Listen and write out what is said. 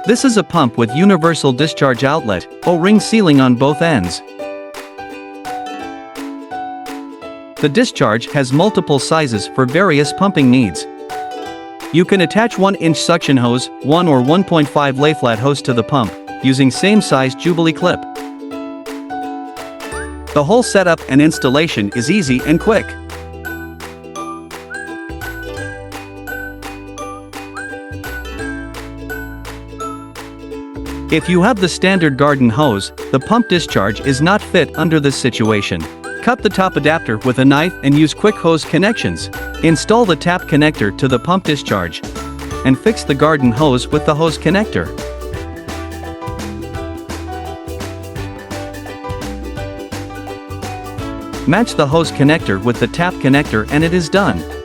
This is a pump with universal discharge outlet, O-ring sealing on both ends. The discharge has multiple sizes for various pumping needs. You can attach 1-inch suction hose, 1 or 1.5 lay-flat hose to the pump, using same-sized Jubilee clip. The whole setup and installation is easy and quick. If you have the standard garden hose, the pump discharge is not fit under this situation. Cut the top adapter with a knife and use quick hose connections. Install the tap connector to the pump discharge. And fix the garden hose with the hose connector. Match the hose connector with the tap connector and it is done.